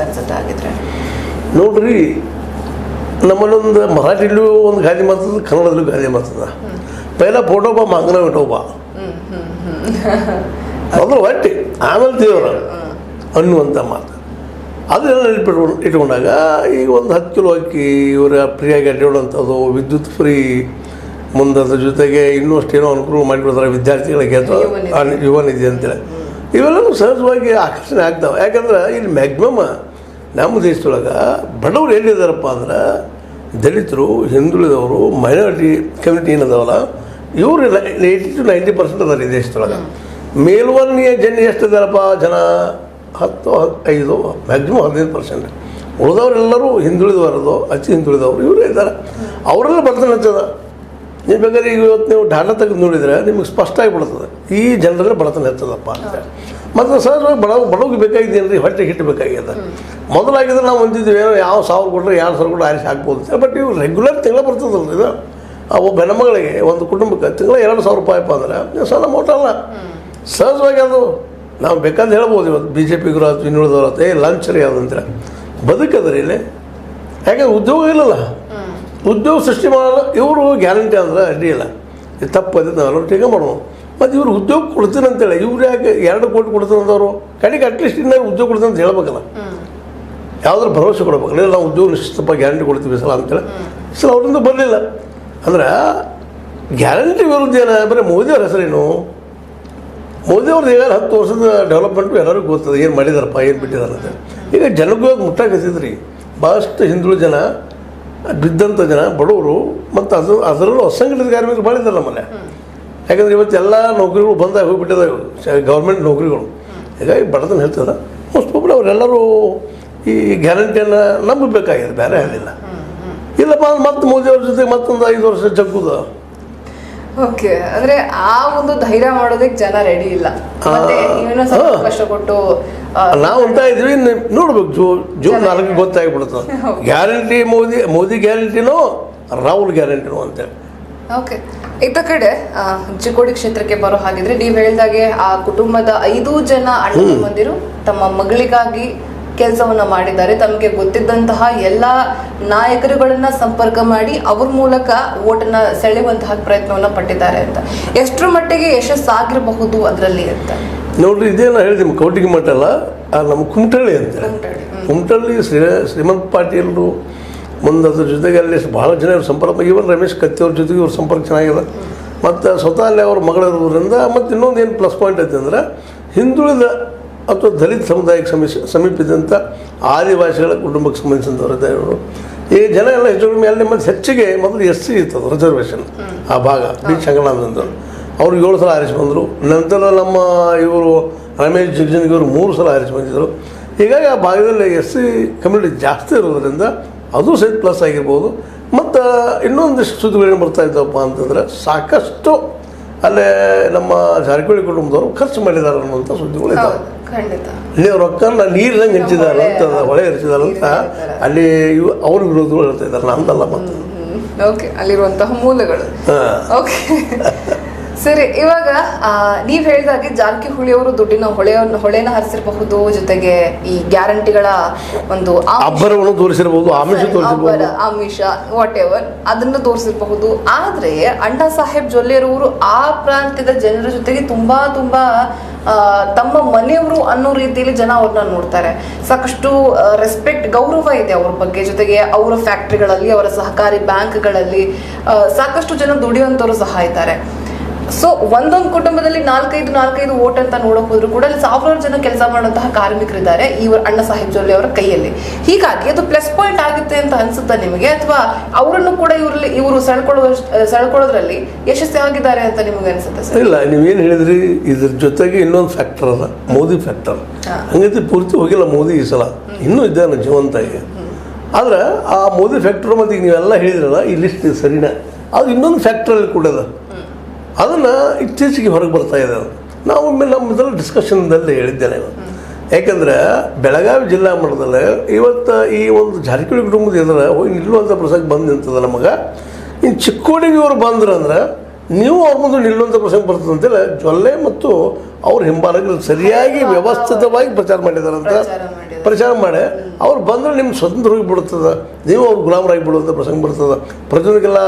ಅನ್ಸುತ್ತೆ ಆಗಿದ್ರೆ? ನೋಡ್ರಿ, ನಮ್ಮಲ್ಲೊಂದು ಮರಾಠಿಲೂ ಒಂದು ಗಾದೆ ಮಾತದ, ಕನ್ನಡದಲ್ಲೂ ಗಾದೆ ಮಾತದ. ಪೈಲ ಫೋಟೋಬಾ ಮಾಂಗನ ಇಟ್ಟೋಬಾ ಮೊದಲು ಹೊಟ್ಟಿ ಆಮೇಲೆ ದೇವರ ಅನ್ನುವಂಥ ಮಾತು. ಅದನ್ನೆಲ್ಲ ಇಟ್ಕೊಂಡಾಗ ಈಗ ಒಂದು 10 ಕಿಲೋ ಅಕ್ಕಿ ಇವರ ಫ್ರೀಯಾಗಿ ಅಡ್ಡಾಡುವಂಥದ್ದು, ವಿದ್ಯುತ್ ಫ್ರೀ, ಮುಂದದ್ರ ಜೊತೆಗೆ ಇನ್ನೂ ಅಷ್ಟೇನೋ ಅನುಕೂಲ ಮಾಡಿಕೊಡ್ತಾರೆ ವಿದ್ಯಾರ್ಥಿಗಳಿಗೆ ಅಥವಾ ಯುವ ನಿಧಿ ಅಂತೇಳಿ. ಇವೆಲ್ಲವೂ ಸಹಜವಾಗಿ ಆಕರ್ಷಣೆ ಆಗ್ತಾವೆ. ಯಾಕಂದ್ರೆ ಇಲ್ಲಿ ಮ್ಯಾಕ್ಸಿಮಮ್ ನಮ್ಮ ದೇಶದೊಳಗೆ ಬಡವರು ಎಲ್ಲಿದ್ದಾರಪ್ಪ ಅಂದ್ರೆ ದಲಿತರು, ಹಿಂದುಳಿದವರು, ಮೈನಾರಿಟಿ ಕಮ್ಯುನಿಟಿ ಏನದಾವಲ್ಲ, ಇವರು 80 to 90% ಅದಾರೆ ಈ ದೇಶದೊಳಗೆ. ಮೇಲ್ವರ್ಣೀಯ ಜನ ಎಷ್ಟಿದ್ದಾರಪ್ಪ ಜನ 10-5 ಮ್ಯಾಕ್ಸಿಮಮ್ 15%. ಉಳಿದವರೆಲ್ಲರೂ ಹಿಂದುಳಿದವರದು, ಅತಿ ಹಿಂದುಳಿದವರು ಇವರೇ ಇದ್ದಾರೆ. ಅವರೆಲ್ಲ ಬರ್ತನೆ ಹಚ್ಚದ. ನೀವು ಬೇಕಾದ್ರೆ ಈಗ ಇವತ್ತು ನೀವು ಡಾಟಾ ತೆಗೆದು ನೋಡಿದರೆ ನಿಮಗೆ ಸ್ಪಷ್ಟ ಆಗಿಬಿಡ್ತದೆ ಈ ಜನರಲ್ಲೇ ಬಡತನ ಹೆಚ್ಚದಪ್ಪ ಅಂತ. ಮತ್ತು ಸಹಜವಾಗಿ ಬಡವಿಗೆ ಬೇಕಾಗಿದ್ದೇನೆ ರೀ, ಹೊಟ್ಟೆ ಹಿಟ್ಟು ಬೇಕಾಗ್ಯದ. ಮೊದಲಾಗಿದ್ರೆ ನಾವು ಅಂತಿದ್ವಿ ಏನೋ ಯಾವ 1000 ಕೊಟ್ಟರೆ 2000 ಕೊಟ್ಟರೆ ಆರಿಸಿ ಹಾಕ್ಬೋದು. ಬಟ್ ಇವು ರೆಗ್ಯುಲರ್ ತಿಂಗಳ ಬರ್ತದಲ್ಲ ಇದು. ಒಬ್ಬ ಹೆಣ್ಮಗಳಿಗೆ ಒಂದು ಕುಟುಂಬಕ್ಕೆ ತಿಂಗಳ 2,000 ರೂಪಾಯಿಪ್ಪ ಅಂದ್ರೆ ಸಣ್ಣ ಅಮೌಂಟ್ ಅಲ್ಲ. ಸಹಜವಾಗಿ ಅದು ನಾವು ಬೇಕಾದ್ರೆ ಹೇಳ್ಬೋದು. ಇವತ್ತು BJPಗರು ಅಥವಾ ಇನ್ನುಳಿದವ್ರು ಲಂಚ್ ರೀ ಅದಂದ್ರೆ ಬದುಕದ್ರಿ ಇಲ್ಲಿ. ಯಾಕಂದ್ರೆ ಉದ್ಯೋಗ ಇಲ್ಲಲ್ಲ, ಉದ್ಯೋಗ ಸೃಷ್ಟಿ ಮಾಡಲ್ಲ. ಇವರು ಗ್ಯಾರಂಟಿ ಅಂದ್ರೆ ಅಡ್ಡಿ ಇಲ್ಲ, ಇದು ತಪ್ಪದೆ ನಾವೆಲ್ಲರೂ ಟೀಕೆ ಮಾಡೋದು. ಮತ್ತು ಇವ್ರು ಉದ್ಯೋಗ ಕೊಡ್ತೀನಿ ಅಂತೇಳಿ ಇವ್ರು ಯಾಕೆ 2 ಕೋಟಿ ಕೊಡ್ತೀನಿ ಅಂದವರು ಕಡೆಗೆ ಅಟ್ಲೀಸ್ಟ್ ಇನ್ನೂ ಉದ್ಯೋಗ ಕೊಡ್ತೀನಿ ಅಂತ ಹೇಳ್ಬೇಕಲ್ಲ. ಯಾವುದ್ರ ಭರವಸೆ ಕೊಡ್ಬೇಕಲ್ಲ, ನಾವು ಉದ್ಯೋಗ ನಿಶ್ಚಿತಪ್ಪ ಗ್ಯಾರಂಟಿ ಕೊಡ್ತೀವಿ ಸಲ ಅಂತೇಳಿ. ಸಲ ಅವರಿಂದ ಬರಲಿಲ್ಲ ಅಂದ್ರೆ ಗ್ಯಾರಂಟಿ ವಿರುದ್ಧ ಏನ ಬರೀ ಮೋದಿಯವ್ರ ಹೆಸರೇನು? ಮೋದಿಯವ್ರದ್ದು ಈಗ 10 ವರ್ಷದ ಡೆವಲಪ್ಮೆಂಟು ಎಲ್ಲರಿಗೂ ಗೊತ್ತದ, ಏನು ಮಾಡಿದಾರಪ್ಪ, ಏನು ಬಿಟ್ಟಿದ್ದಾರೆ ಅಂತ. ಈಗ ಜನಗೂ ಮುಟ್ಟಾಕತ್ತಿದ್ರಿ. ಭಾಳಷ್ಟು ಹಿಂದುಳಿದ ಜನ, ಬಿದ್ದಂಥ ಜನ, ಬಡವರು, ಮತ್ತು ಅದರಲ್ಲೂ ಅಸಂಘಟಿತ ಕಾರ್ಮಿಕರು ಭಾಳ ಇದ್ದಾರೆ ನಮ್ಮಲ್ಲಿ. ಯಾಕಂದರೆ ಇವತ್ತು ಎಲ್ಲ ನೌಕರಿಗಳು ಬಂದಾಗ ಹೋಗಿಬಿಟ್ಟಿದ್ದಾವೆ, ಗೌರ್ಮೆಂಟ್ ನೌಕರಿಗಳು. ಹೀಗಾಗಿ ಬಡತನ ಹೇಳ್ತದೆ. ಮೋಸ್ಟ್ ಪ್ರಾಬಬ್ಲಿ ಅವರೆಲ್ಲರೂ ಈ ಗ್ಯಾರಂಟಿಯನ್ನು ನಂಬಬೇಕಾಗಿದೆ, ಬೇರೆ ಹೇಳಿಲ್ಲ. ಇಲ್ಲಪ್ಪ ಮತ್ತೆ ಮೋದಿಯವ್ರ ಜೊತೆಗೆ ಮತ್ತೊಂದು 5 ವರ್ಷ ಜಗ್ಗುದ. ಓಕೆ, ಅಂದ್ರೆ ಆ ಒಂದು ಧೈರ್ಯ ಮಾಡೋದಕ್ಕೆ ಜನ ರೆಡಿ ಇಲ್ಲ. ಕಷ್ಟಪಟ್ಟು ನಾವು ಅಂತ ಇದ್ವಿ. ನೋಡ್ಬೇಕು, ಜೂನ್ 4 ಗೊತ್ತಾಗಿಬಿಡ್ತದೆ. ಗ್ಯಾರಂಟಿ ಮೋದಿ ಗ್ಯಾರಂಟಿನೋ ರಾಹುಲ್ ಗ್ಯಾರಂಟಿನೋ ಅಂತೇಳಿ. ಓಕೆ, ಇತ್ತ ಕಡೆ ಚಿಕ್ಕೋಡಿ ಕ್ಷೇತ್ರಕ್ಕೆ ಬರೋ ಹಾಗಿದ್ರೆ ನೀವು ಹೇಳಿದಾಗೆ ಆ ಕುಟುಂಬದ 5 ಜನ ಅಣ್ಣ ತಮ್ಮಂದಿರು ತಮ್ಮ ಮಗಳಿಗಾಗಿ ಕೆಲಸವನ್ನ ಮಾಡಿದ್ದಾರೆ. ತಮಗೆ ಗೊತ್ತಿದ್ದಂತಹ ಎಲ್ಲ ನಾಯಕರುಗಳನ್ನ ಸಂಪರ್ಕ ಮಾಡಿ ಅವ್ರ ಮೂಲಕ ಓಟನ್ನ ಸೆಳೆಯುವಂತಹ ಪ್ರಯತ್ನವನ್ನ ಪಟ್ಟಿದ್ದಾರೆ ಅಂತ. ಎಷ್ಟರ ಮಟ್ಟಿಗೆ ಯಶಸ್ಸಾಗಿರಬಹುದು ಅದರಲ್ಲಿ ಅಂತ ನೋಡ್ರಿ, ಇದೇನ ಹೇಳಿದ್ವಿ, ಕೌಟಿಗೆ ಮಠ ಅಲ್ಲ, ನಮ್ಮ ಕುಮಟಳ್ಳಿ ಅಂತ. ಕುಮಟಳ್ಳಿ ಶ್ರೀಮಂತ್ ಪಾಟೀಲ್ರು ಮುಂದೆ ಅದ್ರ ಜೊತೆಗೆ ಅಲ್ಲಿ ಭಾಳ ಜನ ಇವ್ರ ಸಂಪರ್ಕ, ಇವನ್ ರಮೇಶ್ ಕತ್ತಿಯವ್ರ ಜೊತೆಗೆ ಇವ್ರ ಸಂಪರ್ಕ ಚೆನ್ನಾಗಿದೆ. ಮತ್ತು ಸ್ವತಃ ಅಲ್ಲಿ ಅವ್ರ ಮಗಳಿರೋದ್ರಿಂದ. ಮತ್ತು ಇನ್ನೊಂದು ಏನು ಪ್ಲಸ್ ಪಾಯಿಂಟ್ ಐತೆ ಅಂದ್ರೆ ಹಿಂದುಳಿದ ಅಥವಾ ದಲಿತ ಸಮುದಾಯಕ್ಕೆ ಸಮೀಪಿಸಿದಂಥ ಆದಿವಾಸಿಗಳ ಕುಟುಂಬಕ್ಕೆ ಸಂಬಂಧಿಸಿದವರು ಇವರು. ಈ ಜನ ಎಲ್ಲ ಹೆಚ್ಚು ಕಡಿಮೆ ಅಲ್ಲಿ ಮತ್ತು ಹೆಚ್ಚಿಗೆ ಮೊದಲು SC ಇರ್ತದೆ ರಿಸರ್ವೇಷನ್ ಆ ಭಾಗ. ಬಿ ಸಂಗಣ್ಣಂತಂದರು ಅವ್ರು 7 ಸಲ ಆರಿಸಿ ಬಂದರು. ನಂತರ ನಮ್ಮ ಇವರು ರಮೇಶ್ ಜಿಗ್ಜನ್ಗಿವರು 3 ಸಲ ಆರಿಸಿ ಬಂದಿದ್ದರು. ಹೀಗಾಗಿ ಆ ಭಾಗದಲ್ಲಿ SC ಕಮ್ಯುನಿಟಿ ಜಾಸ್ತಿ ಇರೋದರಿಂದ ಅದು ಸಹಿತ ಪ್ಲಸ್ ಆಗಿರ್ಬೋದು. ಮತ್ತು ಇನ್ನೊಂದಿಷ್ಟು ಸುದ್ದಿಗಳೇನು ಬರ್ತಾ ಇದ್ದವಪ್ಪ ಅಂತಂದರೆ ಸಾಕಷ್ಟು ಅಲ್ಲೇ ನಮ್ಮ ಜಾರಕಿಹೊಳಿ ಕುಟುಂಬದವರು ಖರ್ಚು ಮಾಡಿದ್ದಾರೆ ಅನ್ನುವಂಥ ಸುದ್ದಿಗಳು ಇದ್ದಾವೆ. ಇಲ್ಲಿ ರೊಕ್ಕನ ನೀರಿನಂಗೆ ಹಂಚಿದ್ದಾರೆ ಅಂತ, ಹೊಳೆ ಹರಿಸಿದಾರೆ ಅಂತ ಅಲ್ಲಿ ಅವ್ರ ವಿರೋಧಗಳು ಹೇಳ್ತಾ ಇದ್ದಾರೆ, ನಮ್ದಲ್ಲ. ಮತ್ತು ಓಕೆ, ಅಲ್ಲಿರುವಂತಹ ಮೂಲಗಳು. ಓಕೆ ಸರಿ, ಇವಾಗ ನೀವ್ ಹೇಳಿದಾಗೆ ಜಾರಕಿಹೊಳಿ ಅವರು ದುಡ್ಡಿನ ಹೊಳೆನ ಹರಿಸಿರಬಹುದು, ಜೊತೆಗೆ ಈ ಗ್ಯಾರಂಟಿಗಳ ಒಂದು ಅಬ್ಬರವನ್ನು ತೋರಿಸಿರಬಹುದು, ಆಮಿಷ ವಾಟ್ ಎವರ್ ಅದನ್ನು ತೋರಿಸಿರಬಹುದು. ಆದ್ರೆ ಅಣ್ಣಾ ಸಾಹೇಬ್ ಜೊಲ್ಲೆರವರು ಆ ಪ್ರಾಂತ್ಯದ ಜನರ ಜೊತೆಗೆ ತುಂಬಾ ತಮ್ಮ ಮನೆಯವರು ಅನ್ನೋ ರೀತಿಯಲ್ಲಿ ಜನ ಅವ್ರನ್ನ ನೋಡ್ತಾರೆ. ಸಾಕಷ್ಟು ರೆಸ್ಪೆಕ್ಟ್, ಗೌರವ ಇದೆ ಅವ್ರ ಬಗ್ಗೆ. ಜೊತೆಗೆ ಅವರ ಫ್ಯಾಕ್ಟ್ರಿಗಳಲ್ಲಿ, ಅವರ ಸಹಕಾರಿ ಬ್ಯಾಂಕ್ಗಳಲ್ಲಿ ಸಾಕಷ್ಟು ಜನ ದುಡಿಯುವಂತವರು ಸಹ ಇದ್ದಾರೆ. ಸೊ ಒಂದೊಂದು ಕುಟುಂಬದಲ್ಲಿ 4-5 ವೋಟ್ ಅಂತ ನೋಡಕ್ ಹೋದ್ರು ಕೂಡ ಅಲ್ಲಿ 1000 ಜನ ಕೆಲಸ ಮಾಡುವಂತಹ ಕಾರ್ಮಿಕರಿದ್ದಾರೆ ಇವರು ಅಣ್ಣಾ ಸಾಹೇಬ್ ಜೊಲ್ಲೆ ಅವರ ಕೈಯಲ್ಲಿ. ಹೀಗಾಗಿ ಅದು ಪ್ಲಸ್ ಪಾಯಿಂಟ್ ಆಗುತ್ತೆ ಅಂತ ಅನ್ಸುತ್ತಾ ನಿಮಗೆ, ಅಥವಾ ಅವರನ್ನು ಕೂಡ ಇವರು ಸೆಳ್ಕೊಳ್ಳೋದ್ರಲ್ಲಿ ಯಶಸ್ವಿಯಾಗಿದ್ದಾರೆ ಅಂತ ನಿಮಗೆ ಅನ್ಸುತ್ತೆ ಸರ್? ಇಲ್ಲ, ನೀವೇನು ಹೇಳಿದ್ರಿ, ಇದ್ರ ಜೊತೆಗೆ ಇನ್ನೊಂದು ಫ್ಯಾಕ್ಟರ್ ಅದ, ಮೋದಿ ಫ್ಯಾಕ್ಟರ್. ಹಂಗೈತಿ ಪೂರ್ತಿ ಹೋಗಿಲ್ಲ ಮೋದಿ ಈ ಸಲ, ಇನ್ನೂ ಇದ್ದಾನೆ ಜೀವಂತಾಗಿ. ಆದ್ರೆ ಆ ಮೋದಿ ಫ್ಯಾಕ್ಟರ್ ಮತ್ತು ಈಗ ನೀವೆಲ್ಲ ಹೇಳಿದ್ರಲ್ಲ ಈ ಲಿಸ್ಟ್ ಸರಿನಾ, ಅದು ಇನ್ನೊಂದು ಫ್ಯಾಕ್ಟ್ರಲ್ಲಿ ಕೂಡ ಅದ. ಅದನ್ನು ಇತ್ತೀಚೆಗೆ ಹೊರಗೆ ಬರ್ತಾ ಇದೆ. ನಾವು ನಮ್ಮ ಡಿಸ್ಕಷನ್ದಲ್ಲಿ ಹೇಳಿದ್ದೇನೆ. ಯಾಕಂದ್ರೆ ಬೆಳಗಾವಿ ಜಿಲ್ಲಾ ಮಟ್ಟದಲ್ಲಿ ಇವತ್ತು ಈ ಒಂದು ಜಾರಕಿಹೊಳಿ ಕುಟುಂಬದ ಎದುರ ಹೋಗಿ ನಿಲ್ಲುವಂಥ ಪ್ರಸಂಗ ಬಂದು ನಿಂತದ ನಮಗೆ. ಇನ್ನು ಚಿಕ್ಕೋಡಿಗೆ ಇವರು ಬಂದ್ರಂದ್ರೆ ನೀವು ಅವ್ರ ಮುಂದೆ ನಿಲ್ಲುವಂಥ ಪ್ರಸಂಗ ಬರ್ತದೆ ಅಂತೇಳಿ ಜೊಲ್ಲೆ ಮತ್ತು ಅವ್ರ ಹಿಂಬಾಲಕರು ಸರಿಯಾಗಿ ವ್ಯವಸ್ಥಿತವಾಗಿ ಪ್ರಚಾರ ಮಾಡಿದಾರಂತ ಪ್ರಚಾರ ಮಾಡಿ ಅವ್ರು ಬಂದರೆ ನಿಮ್ಮ ಸ್ವತಂತ್ರ ಹೋಗಿ ಬಿಡ್ತದೆ, ನೀವು ಅವ್ರು ಗುಲಾಮರಾಗಿ ಬಿಡುವಂಥ ಪ್ರಸಂಗ ಬರ್ತದೆ. ಪ್ರತಿಯೊಂದಕ್ಕೆಲ್ಲ